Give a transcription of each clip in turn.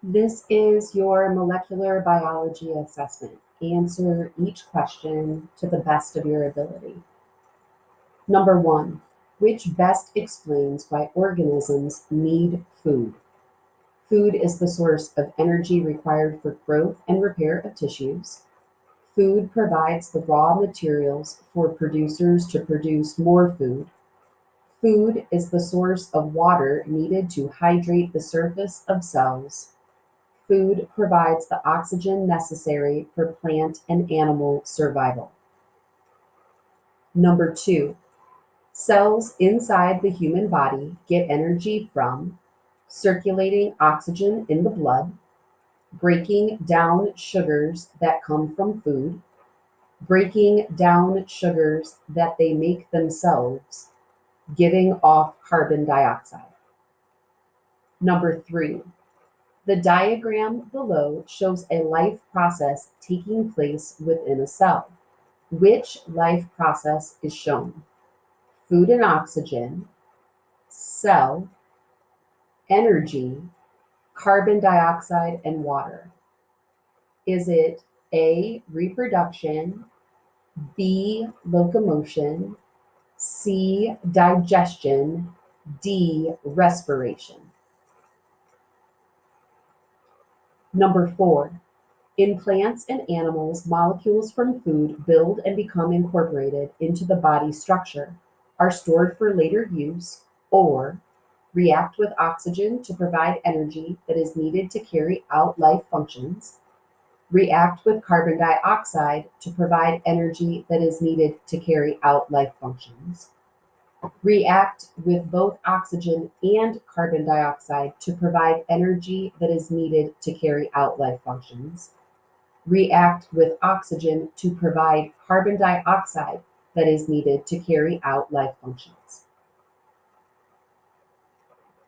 This is your molecular biology assessment. Answer each question to the best of your ability. Number 1, which best explains why organisms need food? Food is the source of energy required for growth and repair of tissues. Food provides the raw materials for producers to produce more food. Food is the source of water needed to hydrate the surface of cells. Food provides the oxygen necessary for plant and animal survival. Number 2, cells inside the human body get energy from circulating oxygen in the blood, breaking down sugars that come from food, breaking down sugars that they make themselves, giving off carbon dioxide. Number 3, the diagram below shows a life process taking place within a cell. Which life process is shown? Food and oxygen, cell, energy, carbon dioxide, and water. Is it A, reproduction, B, locomotion, C, digestion, D, respiration? Number 4, in plants and animals, molecules from food build and become incorporated into the body's structure, are stored for later use, or react with oxygen to provide energy that is needed to carry out life functions, react with carbon dioxide to provide energy that is needed to carry out life functions, react with both oxygen and carbon dioxide to provide energy that is needed to carry out life functions, react with oxygen to provide carbon dioxide that is needed to carry out life functions.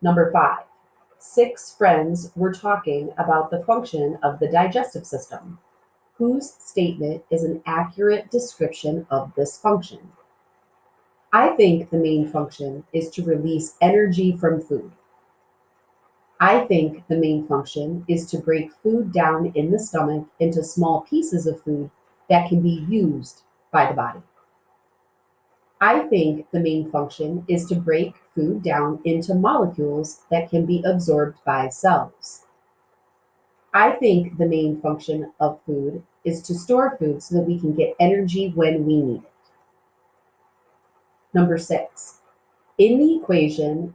Number 5, 6 friends were talking about the function of the digestive system. Whose statement is an accurate description of this function? I think the main function is to release energy from food. I think the main function is to break food down in the stomach into small pieces of food that can be used by the body. I think the main function is to break food down into molecules that can be absorbed by cells. I think the main function of food is to store food so that we can get energy when we need it. Number 6, in the equation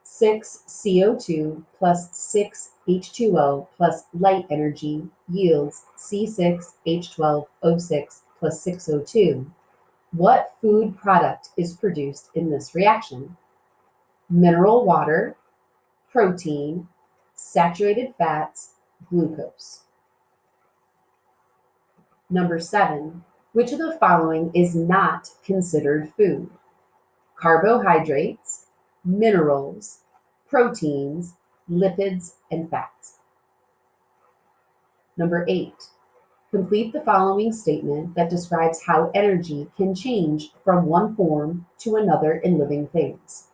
6 CO2 plus 6 H2O plus light energy yields C6H12O6 plus 6O2, what food product is produced in this reaction? Mineral water, protein, saturated fats, glucose. Number 7, which of the following is not considered food? Carbohydrates, minerals, proteins, lipids, and fats. Number 8, complete the following statement that describes how energy can change from one form to another in living things.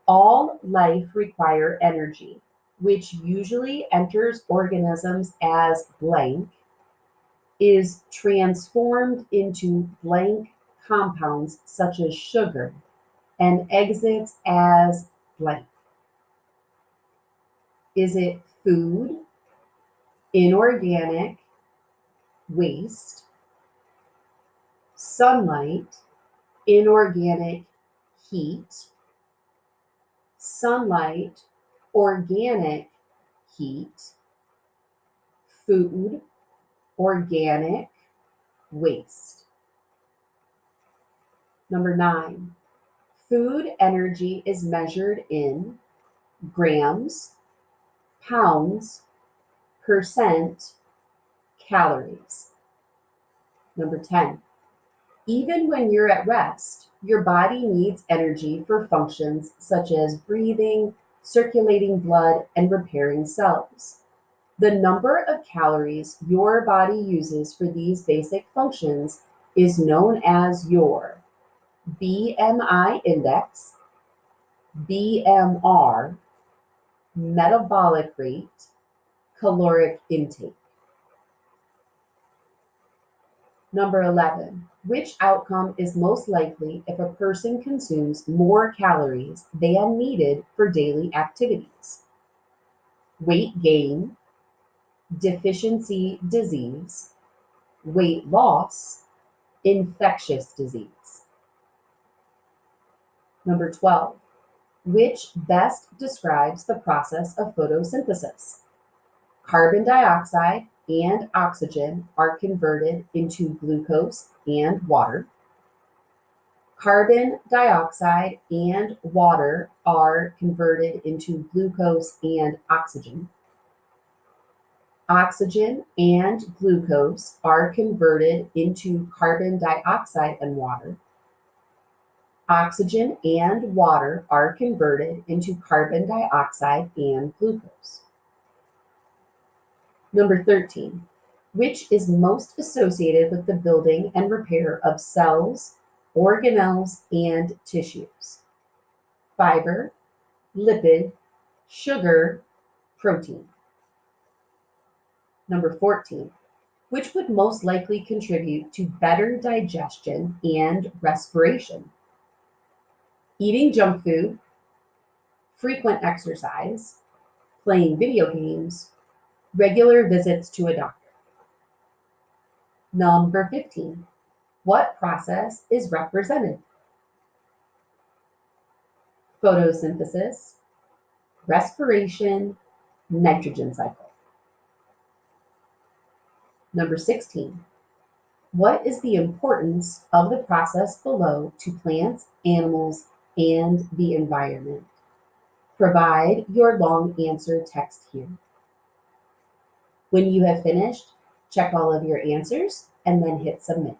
All life require energy, which usually enters organisms as blank, is transformed into blank compounds such as sugar, and exits as blank. Is it food, inorganic, waste, sunlight, inorganic, heat, sunlight, organic, heat, food, organic, waste? Number 9, food energy is measured in grams, pounds, percent, calories. Number 10, even when you're at rest, your body needs energy for functions such as breathing, circulating blood, and repairing cells. The number of calories your body uses for these basic functions is known as your BMI index, BMR, metabolic rate, caloric intake. Number 11, which outcome is most likely if a person consumes more calories than needed for daily activities? Weight gain, deficiency disease, weight loss, infectious disease. Number 12, which best describes the process of photosynthesis? Carbon dioxide and oxygen are converted into glucose and water. Carbon dioxide and water are converted into glucose and oxygen. Oxygen and glucose are converted into carbon dioxide and water. Oxygen and water are converted into carbon dioxide and glucose. Number 13, which is most associated with the building and repair of cells, organelles, and tissues? Fiber, lipid, sugar, protein. Number 14, which would most likely contribute to better digestion and respiration? Eating junk food, frequent exercise, playing video games, regular visits to a doctor. Number 15, what process is represented? Photosynthesis, respiration, nitrogen cycle. Number 16, what is the importance of the process below to plants, animals, and the environment? Provide your long answer text here. When you have finished, check all of your answers and then hit submit.